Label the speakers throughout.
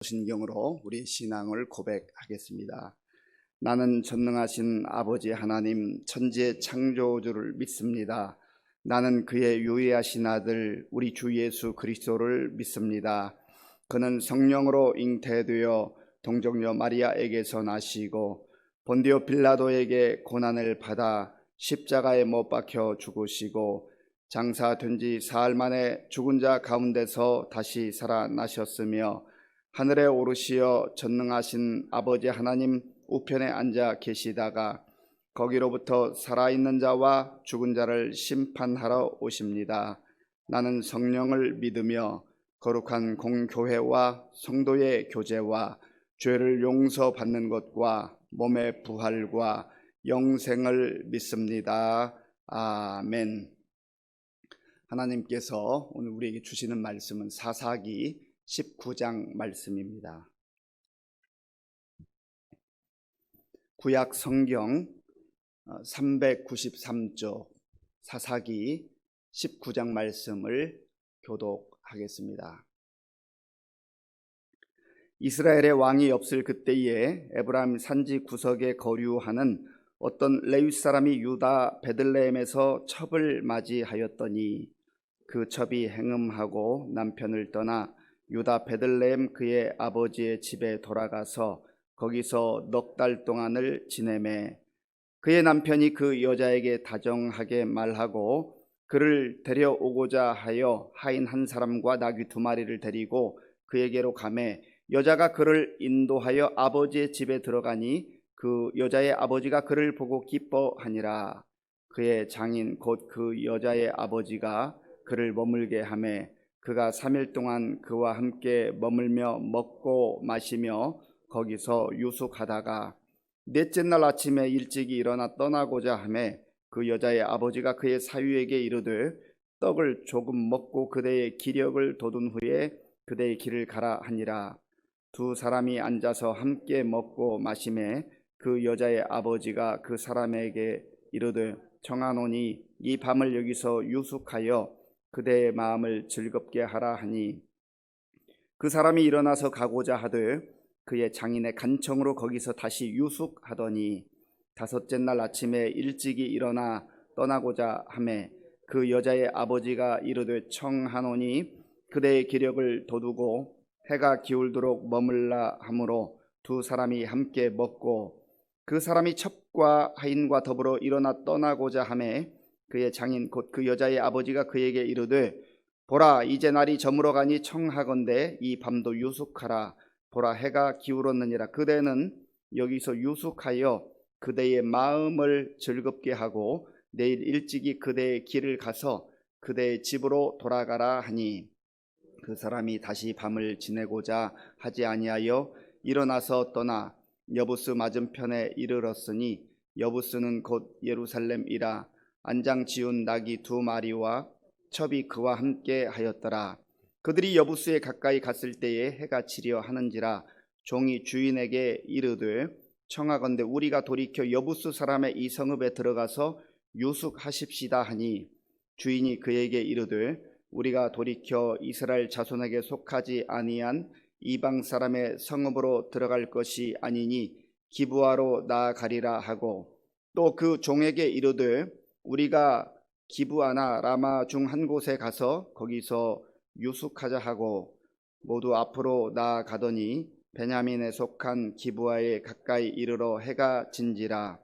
Speaker 1: 신경으로 우리 신앙을 고백하겠습니다. 나는 전능하신 아버지 하나님 천지의 창조주를 믿습니다. 나는 그의 유일하신 아들 우리 주 예수 그리스도를 믿습니다. 그는 성령으로 잉태되어 동정녀 마리아에게서 나시고 본디오 빌라도에게 고난을 받아 십자가에 못 박혀 죽으시고 장사된 지 사흘 만에 죽은 자 가운데서 다시 살아나셨으며 하늘에 오르시어 전능하신 아버지 하나님 우편에 앉아 계시다가 거기로부터 살아있는 자와 죽은 자를 심판하러 오십니다. 나는 성령을 믿으며 거룩한 공교회와 성도의 교제와 죄를 용서받는 것과 몸의 부활과 영생을 믿습니다. 아멘. 하나님께서 오늘 우리에게 주시는 말씀은 사사기 19장 말씀입니다. 구약 성경 393쪽 사사기 19장 말씀을 교독하겠습니다. 이스라엘의 왕이 없을 그때에 에브라임 산지 구석에 거류하는 어떤 레위 사람이 유다 베들레헴에서 첩을 맞이하였더니 그 첩이 행음하고 남편을 떠나 유다 베들레헴 그의 아버지의 집에 돌아가서 거기서 넉 달 동안을 지내매 그의 남편이 그 여자에게 다정하게 말하고 그를 데려오고자 하여 하인 한 사람과 나귀 2마리를 데리고 그에게로 가매 여자가 그를 인도하여 아버지의 집에 들어가니 그 여자의 아버지가 그를 보고 기뻐하니라. 그의 장인 곧 그 여자의 아버지가 그를 머물게 하매 그가 3일 동안 그와 함께 머물며 먹고 마시며 거기서 유숙하다가 넷째 날 아침에 일찍이 일어나 떠나고자 하매 그 여자의 아버지가 그의 사위에게 이르되 떡을 조금 먹고 그대의 기력을 돋운 후에 그대의 길을 가라 하니라. 두 사람이 앉아서 함께 먹고 마시매 그 여자의 아버지가 그 사람에게 이르되 청하노니 이 밤을 여기서 유숙하여 그대의 마음을 즐겁게 하라 하니 그 사람이 일어나서 가고자 하되 그의 장인의 간청으로 거기서 다시 유숙하더니 5째 날 아침에 일찍이 일어나 떠나고자 하매 그 여자의 아버지가 이르되 청하노니 그대의 기력을 돋우고 해가 기울도록 머물라 하므로 두 사람이 함께 먹고 그 사람이 첩과 하인과 더불어 일어나 떠나고자 하매 그의 장인 곧 그 여자의 아버지가 그에게 이르되 보라 이제 날이 저물어 가니 청하건대 이 밤도 유숙하라. 보라 해가 기울었느니라. 그대는 여기서 유숙하여 그대의 마음을 즐겁게 하고 내일 일찍이 그대의 길을 가서 그대의 집으로 돌아가라 하니 그 사람이 다시 밤을 지내고자 하지 아니하여 일어나서 떠나 여부스 맞은편에 이르렀으니 여부스는 곧 예루살렘이라. 안장 지운 나귀 2마리와 첩이 그와 함께 하였더라. 그들이 여부스에 가까이 갔을 때에 해가 지려 하는지라. 종이 주인에게 이르되 청하건대 우리가 돌이켜 여부스 사람의 이 성읍에 들어가서 유숙하십시다 하니 주인이 그에게 이르되 우리가 돌이켜 이스라엘 자손에게 속하지 아니한 이방 사람의 성읍으로 들어갈 것이 아니니 기브아로 나아가리라 하고 또 그 종에게 이르되 우리가 기브아나 라마 중 한 곳에 가서 거기서 유숙하자 하고 모두 앞으로 나아가더니 베냐민에 속한 기브아에 가까이 이르러 해가 진지라.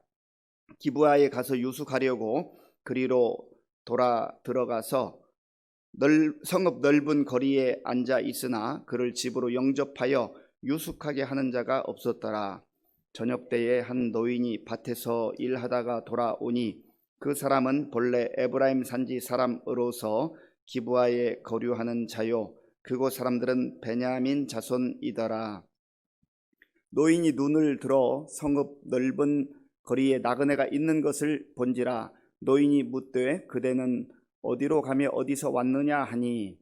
Speaker 1: 기브아에 가서 유숙하려고 그리로 돌아 들어가서 성읍 넓은 거리에 앉아 있으나 그를 집으로 영접하여 유숙하게 하는 자가 없었더라. 저녁 때에 한 노인이 밭에서 일하다가 돌아오니 그 사람은 본래 에브라임 산지 사람으로서 기브아에 거류하는 자요 그곳 사람들은 베냐민 자손이더라. 노인이 눈을 들어 성읍 넓은 거리에 나그네가 있는 것을 본지라. 노인이 묻되 그대는 어디로 가며 어디서 왔느냐 하니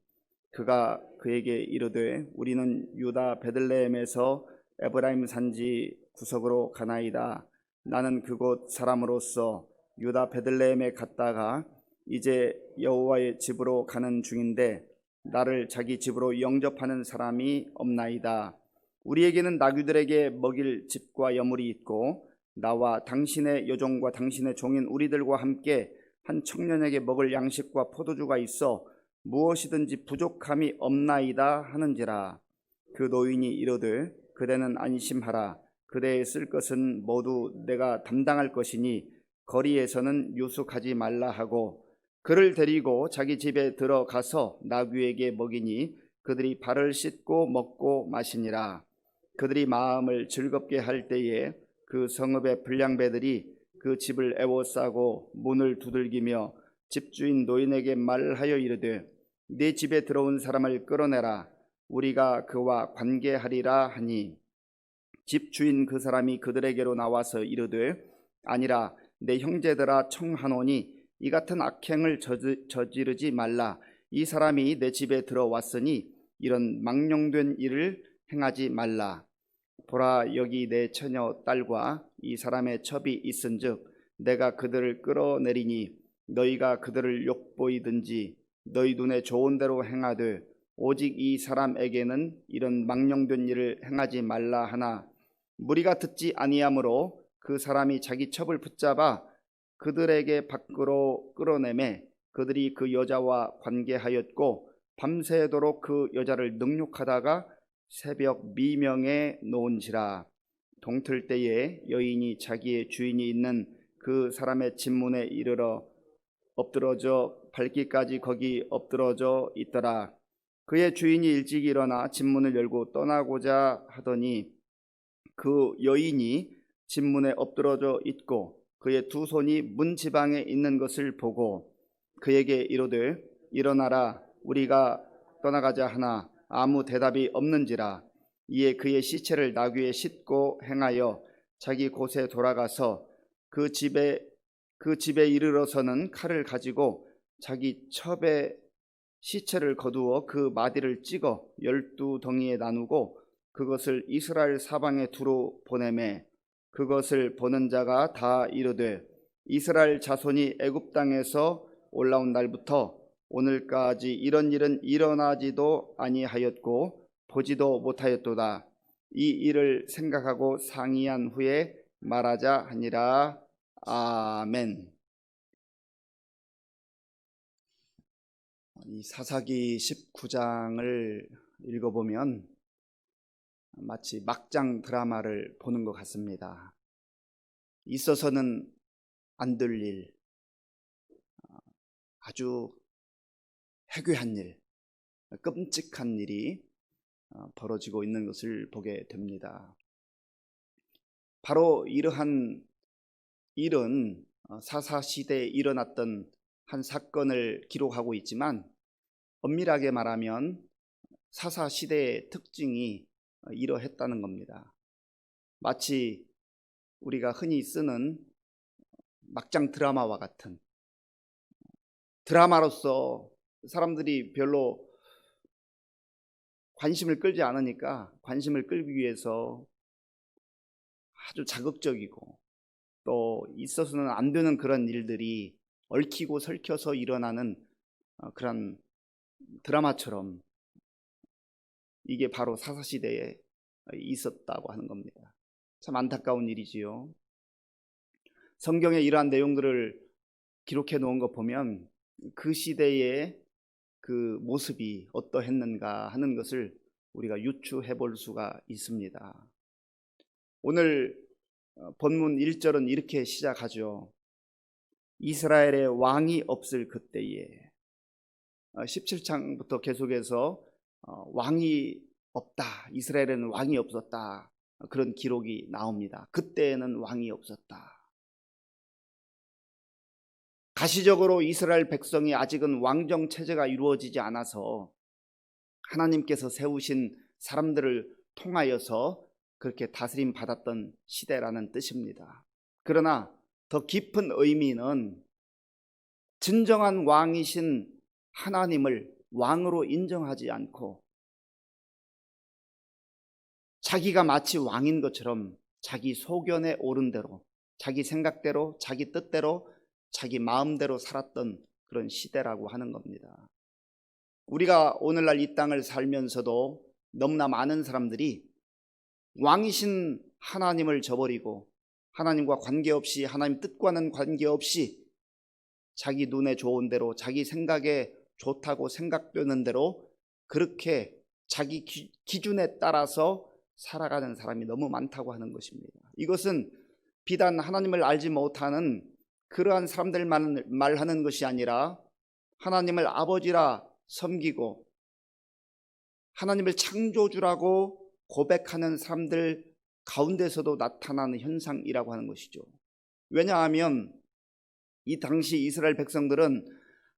Speaker 1: 그가 그에게 이르되 우리는 유다 베들레헴에서 에브라임 산지 구석으로 가나이다. 나는 그곳 사람으로서 유다 베들레헴에 갔다가 이제 여호와의 집으로 가는 중인데 나를 자기 집으로 영접하는 사람이 없나이다. 우리에게는 나귀들에게 먹일 집과 여물이 있고 나와 당신의 여종과 당신의 종인 우리들과 함께 한 청년에게 먹을 양식과 포도주가 있어 무엇이든지 부족함이 없나이다 하는지라. 그 노인이 이르되 그대는 안심하라. 그대의 쓸 것은 모두 내가 담당할 것이니 거리에서는 유숙하지 말라 하고 그를 데리고 자기 집에 들어가서 나귀에게 먹이니 그들이 발을 씻고 먹고 마시니라. 그들이 마음을 즐겁게 할 때에 그 성읍의 불량배들이 그 집을 에워싸고 문을 두들기며 집주인 노인에게 말하여 이르되 네 집에 들어온 사람을 끌어내라. 우리가 그와 관계하리라 하니 집주인 그 사람이 그들에게로 나와서 이르되 아니라 내 형제들아 청하노니 이 같은 악행을 저지르지 말라. 이 사람이 내 집에 들어왔으니 이런 망령된 일을 행하지 말라. 보라, 여기 내 처녀 딸과 이 사람의 첩이 있은즉 내가 그들을 끌어내리니 너희가 그들을 욕보이든지 너희 눈에 좋은 대로 행하되 오직 이 사람에게는 이런 망령된 일을 행하지 말라 하나 무리가 듣지 아니하므로 그 사람이 자기 첩을 붙잡아 그들에게 밖으로 끌어내매 그들이 그 여자와 관계하였고 밤새도록 그 여자를 능욕하다가 새벽 미명에 놓은지라. 동틀 때에 여인이 자기의 주인이 있는 그 사람의 집문에 이르러 엎드러져 밟기까지 거기 엎드러져 있더라. 그의 주인이 일찍 일어나 집문을 열고 떠나고자 하더니 그 여인이 집문에 엎드러져 있고 그의 두 손이 문 지방에 있는 것을 보고 그에게 이르되 일어나라, 우리가 떠나가자 하나 아무 대답이 없는지라. 이에 그의 시체를 나귀에 싣고 행하여 자기 곳에 돌아가서 그 집에 이르러서는 칼을 가지고 자기 첩에 시체를 거두어 그 마디를 찍어 12덩이에 나누고 그것을 이스라엘 사방에 두루 보내매 그것을 보는 자가 다 이르되 이스라엘 자손이 애굽 땅에서 올라온 날부터 오늘까지 이런 일은 일어나지도 아니하였고 보지도 못하였도다. 이 일을 생각하고 상의한 후에 말하자 하니라. 아멘. 이 사사기 19장을 읽어보면 마치 막장 드라마를 보는 것 같습니다. 있어서는 안 될 일, 아주 해괴한 일, 끔찍한 일이 벌어지고 있는 것을 보게 됩니다. 바로 이러한 일은 사사시대에 일어났던 한 사건을 기록하고 있지만 엄밀하게 말하면 사사시대의 특징이 이러했다는 겁니다. 마치 우리가 흔히 쓰는 막장 드라마와 같은, 드라마로서 사람들이 별로 관심을 끌지 않으니까 관심을 끌기 위해서 아주 자극적이고 또 있어서는 안 되는 그런 일들이 얽히고 설켜서 일어나는 그런 드라마처럼 이게 바로 사사시대에 있었다고 하는 겁니다. 참 안타까운 일이지요. 성경에 이러한 내용들을 기록해 놓은 거 보면 그 시대의 그 모습이 어떠했는가 하는 것을 우리가 유추해 볼 수가 있습니다. 오늘 본문 1절은 이렇게 시작하죠. 이스라엘의 왕이 없을 그때에. 17장부터 계속해서 왕이 없다, 이스라엘에는 왕이 없었다, 그런 기록이 나옵니다. 그때에는 왕이 없었다. 가시적으로 이스라엘 백성이 아직은 왕정 체제가 이루어지지 않아서 하나님께서 세우신 사람들을 통하여서 그렇게 다스림 받았던 시대라는 뜻입니다. 그러나 더 깊은 의미는 진정한 왕이신 하나님을 왕으로 인정하지 않고 자기가 마치 왕인 것처럼 자기 소견에 오른 대로, 자기 생각대로, 자기 뜻대로, 자기 마음대로 살았던 그런 시대라고 하는 겁니다. 우리가 오늘날 이 땅을 살면서도 너무나 많은 사람들이 왕이신 하나님을 저버리고 하나님과 관계없이, 하나님 뜻과는 관계없이 자기 눈에 좋은 대로, 자기 생각에 좋다고 생각되는 대로 그렇게 자기 기준에 따라서 살아가는 사람이 너무 많다고 하는 것입니다. 이것은 비단 하나님을 알지 못하는 그러한 사람들만 말하는 것이 아니라 하나님을 아버지라 섬기고 하나님을 창조주라고 고백하는 사람들 가운데서도 나타나는 현상이라고 하는 것이죠. 왜냐하면 이 당시 이스라엘 백성들은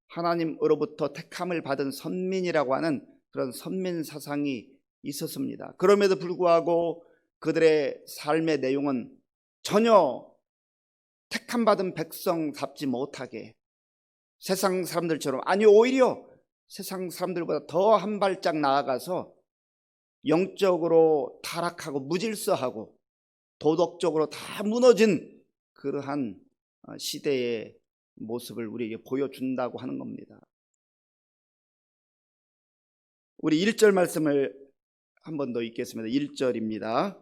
Speaker 1: 하나님으로부터 택함을 받은 선민이라고 하는 그런 선민 사상이 있었습니다. 그럼에도 불구하고 그들의 삶의 내용은 전혀 택함받은 백성답지 못하게 세상 사람들처럼, 아니 오히려 세상 사람들보다 더 한 발짝 나아가서 영적으로 타락하고 무질서하고 도덕적으로 다 무너진 그러한 시대의 모습을 우리에게 보여준다고 하는 겁니다. 우리 1절 말씀을 한 번 더 읽겠습니다. 1절입니다.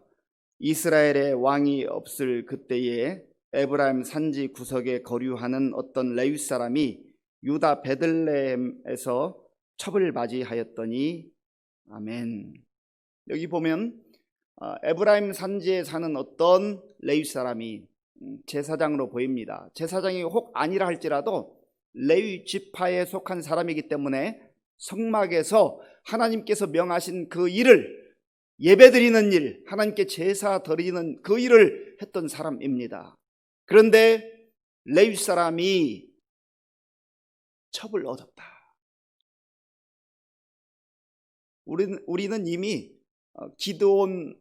Speaker 1: 이스라엘의 왕이 없을 그때에 에브라임 산지 구석에 거류하는 어떤 레위 사람이 유다 베들레헴에서 첩을 맞이하였더니. 아멘. 여기 보면 에브라임 산지에 사는 어떤 레위 사람이 제사장으로 보입니다. 제사장이 혹 아니라 할지라도 레위 지파에 속한 사람이기 때문에 성막에서 하나님께서 명하신 그 일을, 예배드리는 일, 하나님께 제사 드리는 그 일을 했던 사람입니다. 그런데 레위 사람이 첩을 얻었다. 우리는 이미 기드온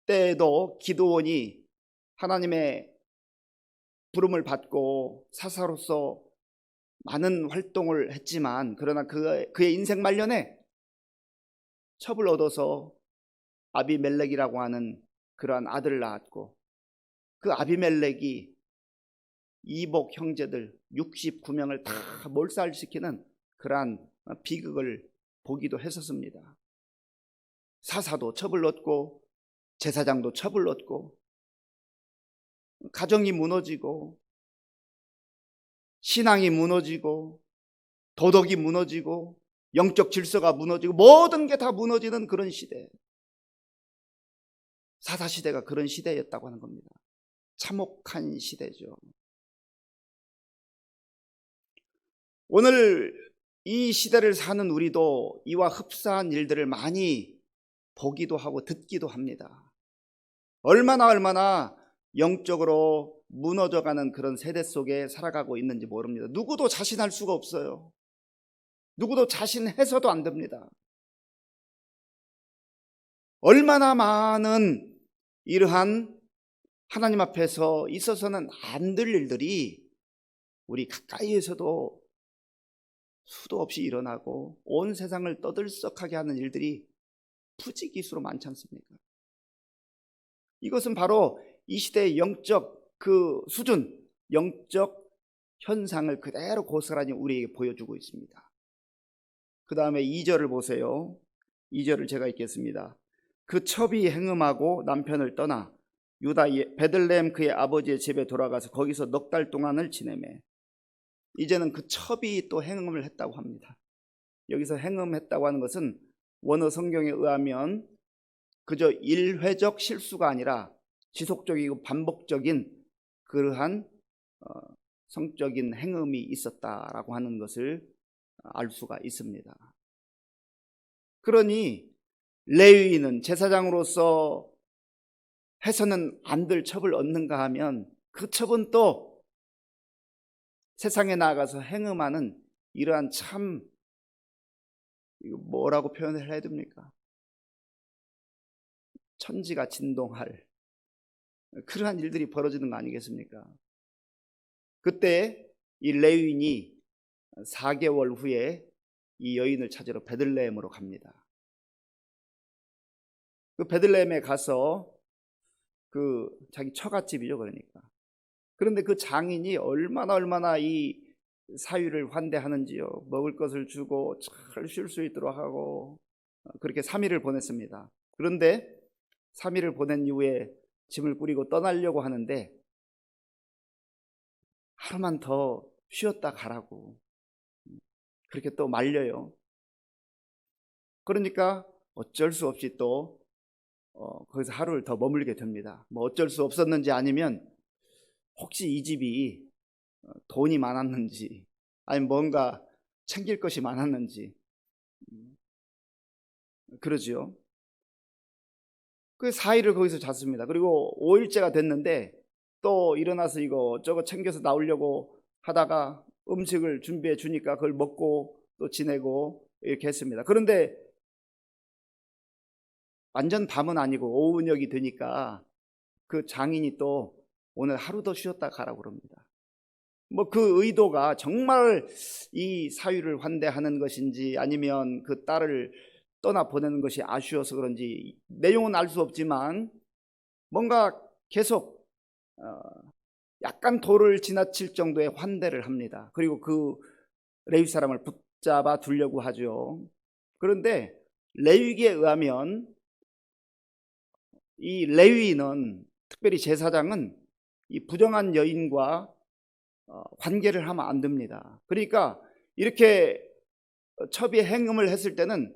Speaker 1: 때에도 기드온이 하나님의 부름을 받고 사사로서 많은 활동을 했지만, 그러나 그의 인생 말년에 첩을 얻어서 아비멜렉이라고 하는 그러한 아들을 낳았고, 그 아비멜렉이 이복 형제들 69명을 다 몰살시키는 그러한 비극을 보기도 했었습니다. 사사도 첩을 얻고 제사장도 첩을 얻고 가정이 무너지고 신앙이 무너지고 도덕이 무너지고 영적 질서가 무너지고 모든 게 다 무너지는 그런 시대, 사사시대가 그런 시대였다고 하는 겁니다. 참혹한 시대죠. 오늘 이 시대를 사는 우리도 이와 흡사한 일들을 많이 보기도 하고 듣기도 합니다. 얼마나 영적으로 무너져가는 그런 세대 속에 살아가고 있는지 모릅니다. 누구도 자신할 수가 없어요. 누구도 자신해서도 안 됩니다. 얼마나 많은 이러한 하나님 앞에서 있어서는 안 될 일들이 우리 가까이에서도 수도 없이 일어나고 온 세상을 떠들썩하게 하는 일들이 부지기수로 많지 않습니까? 이것은 바로 이 시대의 영적 그 수준, 영적 현상을 그대로 고스란히 우리에게 보여주고 있습니다. 그 다음에 2절을 보세요. 2절을 제가 읽겠습니다. 그 첩이 행음하고 남편을 떠나 유다 베들레헴 그의 아버지의 집에 돌아가서 거기서 넉 달 동안을 지내매. 이제는 그 첩이 또 행음을 했다고 합니다. 여기서 행음했다고 하는 것은 원어 성경에 의하면 그저 일회적 실수가 아니라 지속적이고 반복적인 그러한 성적인 행음이 있었다라고 하는 것을 알 수가 있습니다. 그러니 레위인은 제사장으로서 해서는 안 될 첩을 얻는가 하면 그 첩은 또 세상에 나가서 행음하는 이러한 참, 이거 뭐라고 표현을 해야 됩니까? 천지가 진동할 그러한 일들이 벌어지는 거 아니겠습니까? 그때 이 레위인이 4개월 후에 이 여인을 찾으러 베들레헴으로 갑니다. 그 베들레헴에 가서 그 자기 처갓집이죠, 그러니까. 그런데 그 장인이 얼마나 이 사위를 환대하는지요. 먹을 것을 주고 잘 쉴 수 있도록 하고 그렇게 3일을 보냈습니다. 그런데 3일을 보낸 이후에 짐을 꾸리고 떠나려고 하는데 하루만 더 쉬었다 가라고 그렇게 또 말려요. 그러니까 어쩔 수 없이 또 거기서 하루를 더 머물게 됩니다. 뭐 어쩔 수 없었는지 아니면 혹시 이 집이 돈이 많았는지 아니면 뭔가 챙길 것이 많았는지 그러지요. 그 4일을 거기서 잤습니다. 그리고 5일째가 됐는데 또 일어나서 이거 저거 챙겨서 나오려고 하다가 음식을 준비해 주니까 그걸 먹고 또 지내고 이렇게 했습니다. 그런데 완전 밤은 아니고 오후녁이 되니까 그 장인이 또 오늘 하루 더 쉬었다 가라고 그럽니다. 뭐 그 의도가 정말 이 사위를 환대하는 것인지 아니면 그 딸을 떠나 보내는 것이 아쉬워서 그런지 내용은 알 수 없지만 뭔가 계속 약간 도를 지나칠 정도의 환대를 합니다. 그리고 그 레위 사람을 붙잡아 두려고 하죠. 그런데 레위기에 의하면 이 레위인은 특별히 제사장은 이 부정한 여인과 관계를 하면 안 됩니다. 그러니까 이렇게 첩이 행음을 했을 때는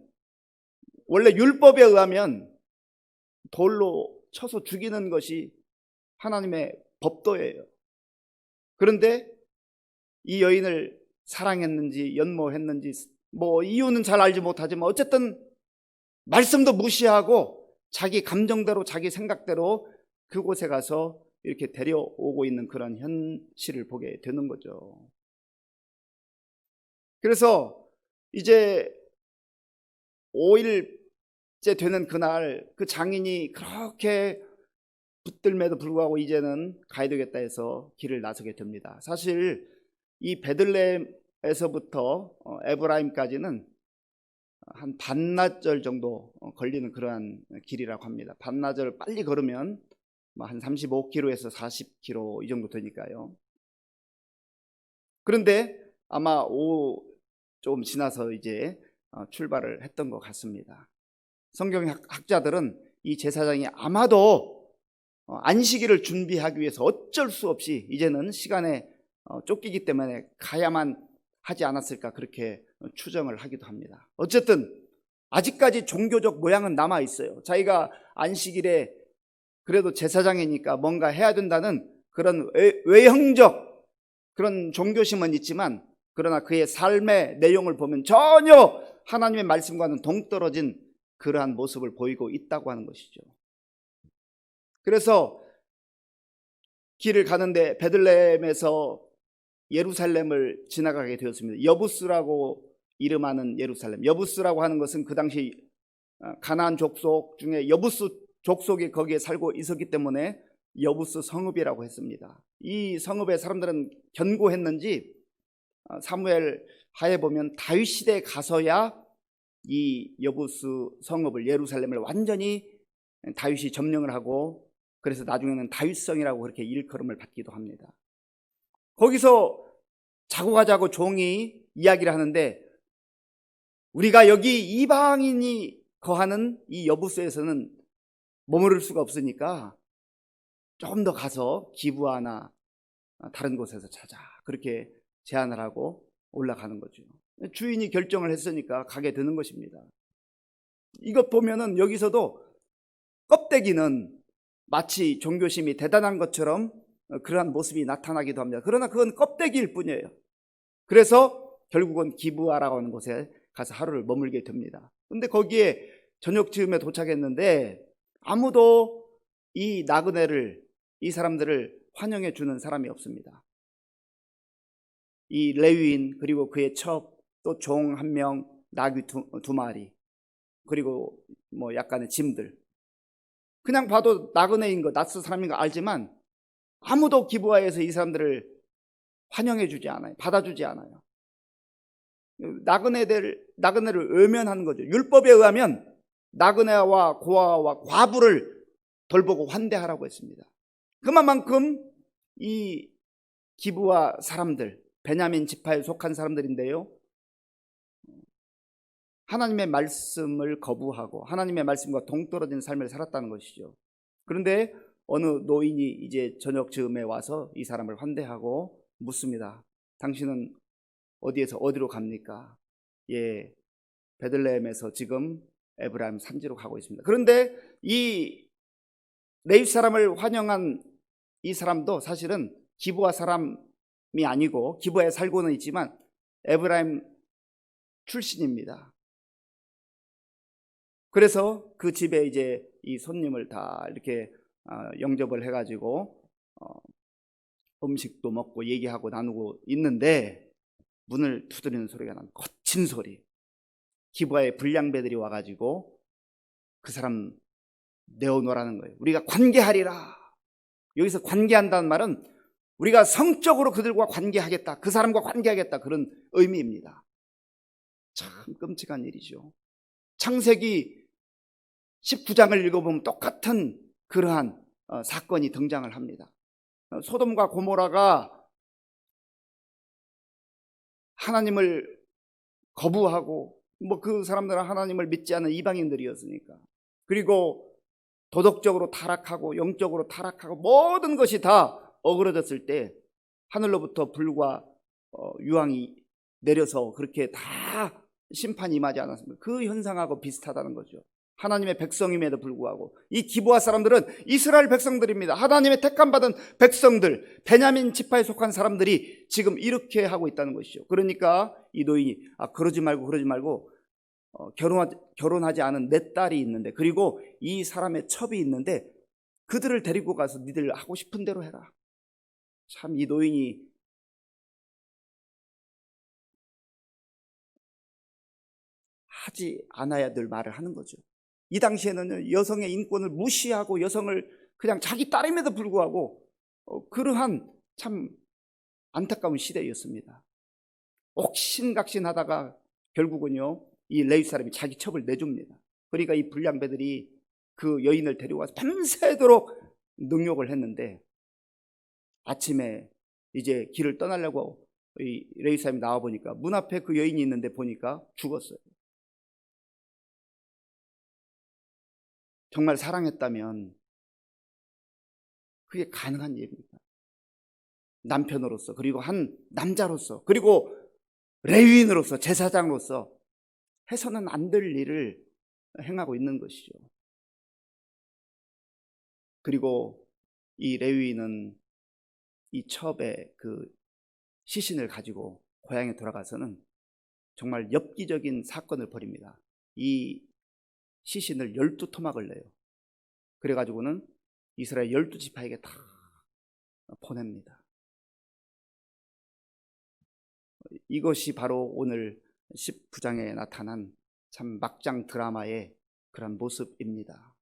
Speaker 1: 원래 율법에 의하면 돌로 쳐서 죽이는 것이 하나님의 법도예요. 그런데 이 여인을 사랑했는지 연모했는지 뭐 이유는 잘 알지 못하지만 어쨌든 말씀도 무시하고 자기 감정대로 자기 생각대로 그곳에 가서 이렇게 데려오고 있는 그런 현실을 보게 되는 거죠. 그래서 이제 5일째 되는 그날 그 장인이 그렇게 붙들매도 불구하고 이제는 가야 되겠다 해서 길을 나서게 됩니다. 사실 이 베들레헴에서부터 에브라임까지는 한 반나절 정도 걸리는 그러한 길이라고 합니다. 반나절 빨리 걸으면 한 35km에서 40km 이 정도 되니까요. 그런데 아마 오후 좀 지나서 이제 출발을 했던 것 같습니다. 성경학자들은 이 제사장이 아마도 안식일을 준비하기 위해서 어쩔 수 없이 이제는 시간에 쫓기기 때문에 가야만 하지 않았을까 그렇게 추정을 하기도 합니다. 어쨌든 아직까지 종교적 모양은 남아 있어요. 자기가 안식일에 그래도 제사장이니까 뭔가 해야 된다는 그런 외형적 그런 종교심은 있지만 그러나 그의 삶의 내용을 보면 전혀 하나님의 말씀과는 동떨어진 그러한 모습을 보이고 있다고 하는 것이죠. 그래서 길을 가는데 베들레헴에서 예루살렘을 지나가게 되었습니다. 여부스라고 이름하는 예루살렘. 여부스라고 하는 것은 그 당시 가나안 족속 중에 여부스 족속이 거기에 살고 있었기 때문에 여부스 성읍이라고 했습니다. 이 성읍의 사람들은 견고했는지 사무엘 하에 보면 다윗 시대에 가서야 이 여부스 성읍을 예루살렘을 완전히 다윗이 점령을 하고 그래서 나중에는 다윗성이라고 그렇게 일컬음을 받기도 합니다. 거기서 자고 가자고 종이 이야기를 하는데 우리가 여기 이방인이 거하는 이 여부스에서는 머무를 수가 없으니까 조금 더 가서 기브아나 다른 곳에서 찾아 그렇게 제안을 하고 올라가는 거죠. 주인이 결정을 했으니까 가게 되는 것입니다. 이것 보면은 여기서도 껍데기는 마치 종교심이 대단한 것처럼 그러한 모습이 나타나기도 합니다. 그러나 그건 껍데기일 뿐이에요. 그래서 결국은 기브아라고 하는 곳에 가서 하루를 머물게 됩니다. 그런데 거기에 저녁 즈음에 도착했는데 아무도 이 나그네를 이 사람들을 환영해 주는 사람이 없습니다. 이 레위인 그리고 그의 첩 또 종 한 명 나귀 두 마리 그리고 뭐 약간의 짐들 그냥 봐도 나그네인 거 낯선 사람인 거 알지만 아무도 기브아에서 이 사람들을 환영해 주지 않아요. 받아주지 않아요. 나그네를 외면하는 거죠. 율법에 의하면 나그네와 고아와 과부를 돌보고 환대하라고 했습니다. 그만큼 이 기브아 사람들 베냐민 지파에 속한 사람들인데요, 하나님의 말씀을 거부하고 하나님의 말씀과 동떨어진 삶을 살았다는 것이죠. 그런데 어느 노인이 이제 저녁 즈음에 와서 이 사람을 환대하고 묻습니다. 당신은 어디에서 어디로 갑니까? 예, 베들레헴에서 지금 에브라임 산지로 가고 있습니다. 그런데 이 레위 사람을 환영한 이 사람도 사실은 기브아 사람이 아니고 기브아에 살고는 있지만 에브라임 출신입니다. 그래서 그 집에 이제 이 손님을 다 이렇게 영접을 해가지고 음식도 먹고 얘기하고 나누고 있는데 문을 두드리는 소리가 나는 거친 소리. 기브아의 불량배들이 와가지고 그 사람 내어놓으라는 거예요. 우리가 관계하리라. 여기서 관계한다는 말은 우리가 성적으로 그들과 관계하겠다, 그 사람과 관계하겠다, 그런 의미입니다. 참 끔찍한 일이죠. 창세기 19장을 읽어보면 똑같은 그러한 사건이 등장을 합니다. 소돔과 고모라가 하나님을 거부하고 그 사람들은 하나님을 믿지 않는 이방인들이었으니까, 그리고 도덕적으로 타락하고 영적으로 타락하고 모든 것이 다 어그러졌을 때 하늘로부터 불과 유황이 내려서 그렇게 다 심판이 임하지 않았습니까? 그 현상하고 비슷하다는 거죠. 하나님의 백성임에도 불구하고 이 기브아 사람들은 이스라엘 백성들입니다. 하나님의 택함받은 백성들, 베냐민 지파에 속한 사람들이 지금 이렇게 하고 있다는 것이죠. 그러니까 이 노인이 그러지 말고 결혼하지 않은 내 딸이 있는데, 그리고 이 사람의 첩이 있는데 그들을 데리고 가서 니들 하고 싶은 대로 해라. 참 이 노인이 하지 않아야 될 말을 하는 거죠. 이 당시에는 여성의 인권을 무시하고 여성을 그냥 자기 딸임에도 불구하고 그러한 참 안타까운 시대였습니다. 옥신각신하다가 결국은요 이 레위 사람이 자기 첩을 내줍니다. 그러니까 이 불량배들이 그 여인을 데려와서 밤새도록 능욕을 했는데 아침에 이제 길을 떠나려고 이 레위 사람이 나와 보니까 문 앞에 그 여인이 있는데 보니까 죽었어요. 정말 사랑했다면 그게 가능한 일입니다. 남편으로서, 그리고 한 남자로서, 그리고 레위인으로서, 제사장으로서 해서는 안 될 일을 행하고 있는 것이죠. 그리고 이 레위인은 이 첩의 그 시신을 가지고 고향에 돌아가서는 정말 엽기적인 사건을 벌입니다. 이 시신을 12토막을 내요. 그래가지고는 이스라엘 12지파에게 다 보냅니다. 이것이 바로 오늘 19장에 나타난 참 막장 드라마의 그런 모습입니다.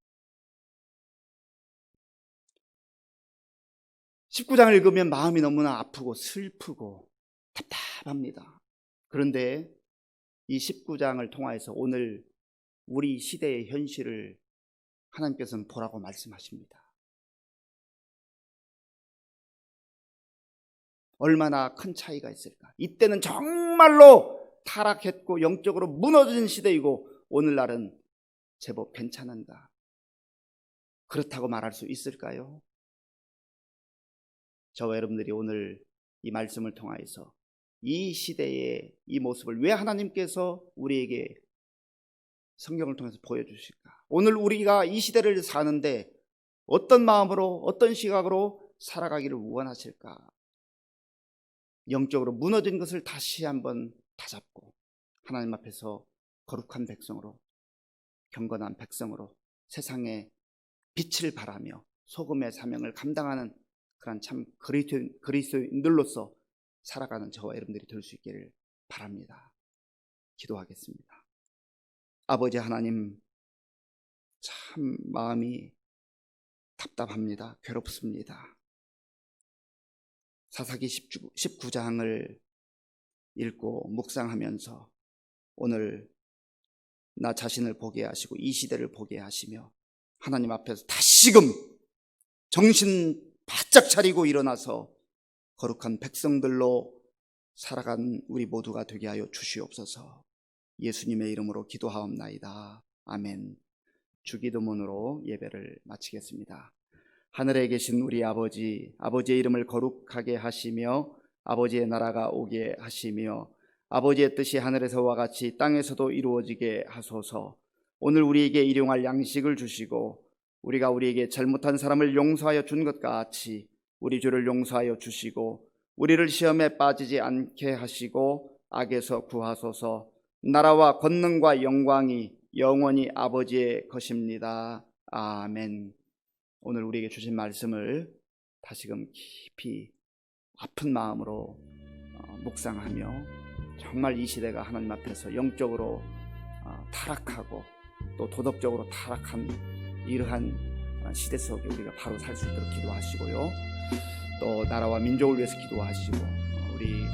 Speaker 1: 19장을 읽으면 마음이 너무나 아프고 슬프고 답답합니다. 그런데 이 19장을 통하여서 오늘 우리 시대의 현실을 하나님께서는 보라고 말씀하십니다. 얼마나 큰 차이가 있을까? 이때는 정말로 타락했고 영적으로 무너진 시대이고 오늘날은 제법 괜찮은가? 그렇다고 말할 수 있을까요? 저와 여러분들이 오늘 이 말씀을 통하여서 이 시대의 이 모습을 왜 하나님께서 우리에게 성경을 통해서 보여주실까? 오늘 우리가 이 시대를 사는데 어떤 마음으로, 어떤 시각으로 살아가기를 원하실까? 영적으로 무너진 것을 다시 한번 다잡고 하나님 앞에서 거룩한 백성으로, 경건한 백성으로 세상에 빛을 발하며 소금의 사명을 감당하는 그런 참 그리스도인들로서 살아가는 저와 여러분들이 될 수 있기를 바랍니다. 기도하겠습니다. 아버지 하나님, 참 마음이 답답합니다. 괴롭습니다. 사사기 19장을 읽고 묵상하면서 오늘 나 자신을 보게 하시고 이 시대를 보게 하시며 하나님 앞에서 다시금 정신 바짝 차리고 일어나서 거룩한 백성들로 살아가는 우리 모두가 되게 하여 주시옵소서. 예수님의 이름으로 기도하옵나이다. 아멘. 주기도문으로 예배를 마치겠습니다. 하늘에 계신 우리 아버지, 아버지의 이름을 거룩하게 하시며 아버지의 나라가 오게 하시며 아버지의 뜻이 하늘에서와 같이 땅에서도 이루어지게 하소서. 오늘 우리에게 일용할 양식을 주시고 우리가 우리에게 잘못한 사람을 용서하여 준 것 같이 우리 죄를 용서하여 주시고 우리를 시험에 빠지지 않게 하시고 악에서 구하소서. 나라와 권능과 영광이 영원히 아버지의 것입니다. 아멘. 오늘 우리에게 주신 말씀을 다시금 깊이 아픈 마음으로 묵상하며 정말 이 시대가 하나님 앞에서 영적으로 타락하고 또 도덕적으로 타락한 이러한 시대 속에 우리가 바로 살 수 있도록 기도하시고요. 또 나라와 민족을 위해서 기도하시고 우리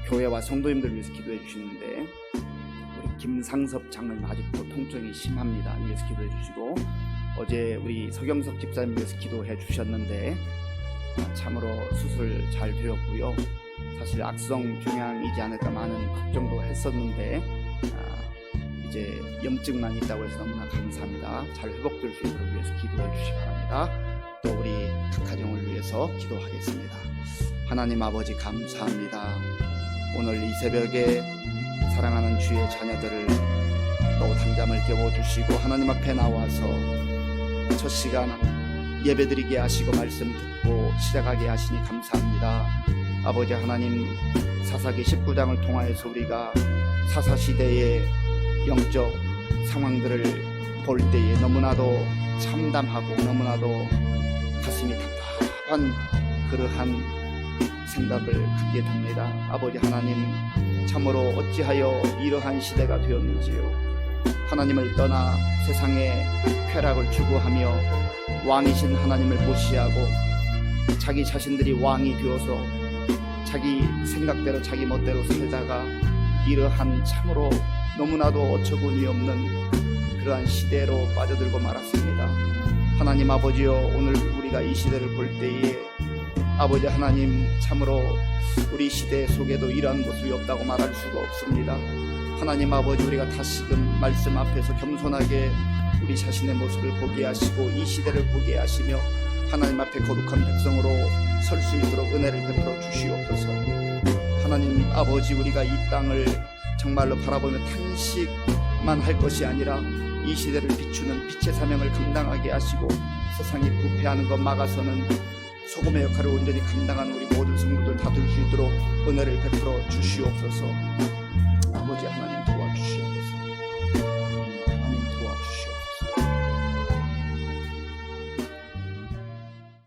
Speaker 1: 교회와 성도님들 위해서 기도해 주시는데 우리 김상섭 장로님 아직도 통증이 심합니다. 위해서 기도해 주시고 어제 우리 서경석 집사님 위해서 기도해 주셨는데 참으로 수술 잘 되었고요. 사실 악성 종양이지 않을까 많은 걱정도 했었는데 이제 염증만 있다고 해서 너무나 감사합니다. 잘 회복될 수 있도록 위해서 기도해 주시기 바랍니다. 또 우리 각 가정을 위해서 기도하겠습니다. 하나님 아버지 감사합니다. 오늘 이 새벽에 사랑하는 주의 자녀들을 또 잠잠을 깨워주시고 하나님 앞에 나와서 첫 시간 예배드리게 하시고 말씀 듣고 시작하게 하시니 감사합니다. 아버지 하나님, 사사기 19장을 통하여서 우리가 사사시대의 영적 상황들을 볼 때에 너무나도 참담하고 너무나도 가슴이 답답한 그러한 생각을 갖게 됩니다. 아버지 하나님, 참으로 어찌하여 이러한 시대가 되었는지요. 하나님을 떠나 세상에 쾌락을 추구하며 왕이신 하나님을 무시하고 자기 자신들이 왕이 되어서 자기 생각대로 자기 멋대로 살다가 이러한 참으로 너무나도 어처구니 없는 그러한 시대로 빠져들고 말았습니다. 하나님 아버지여, 오늘 우리가 이 시대를 볼 때에 아버지 하나님, 참으로 우리 시대 속에도 이러한 모습이 없다고 말할 수가 없습니다. 하나님 아버지, 우리가 다시금 말씀 앞에서 겸손하게 우리 자신의 모습을 보게 하시고 이 시대를 보게 하시며 하나님 앞에 거룩한 백성으로 설 수 있도록 은혜를 베풀어 주시옵소서. 하나님 아버지, 우리가 이 땅을 정말로 바라보며 탄식만 할 것이 아니라 이 시대를 비추는 빛의 사명을 감당하게 하시고 세상이 부패하는 것 막아서는 소금의 역할을 온전히 감당하는 우리 모든 성도들 다 될 수 있도록 은혜를 베풀어 주시옵소서.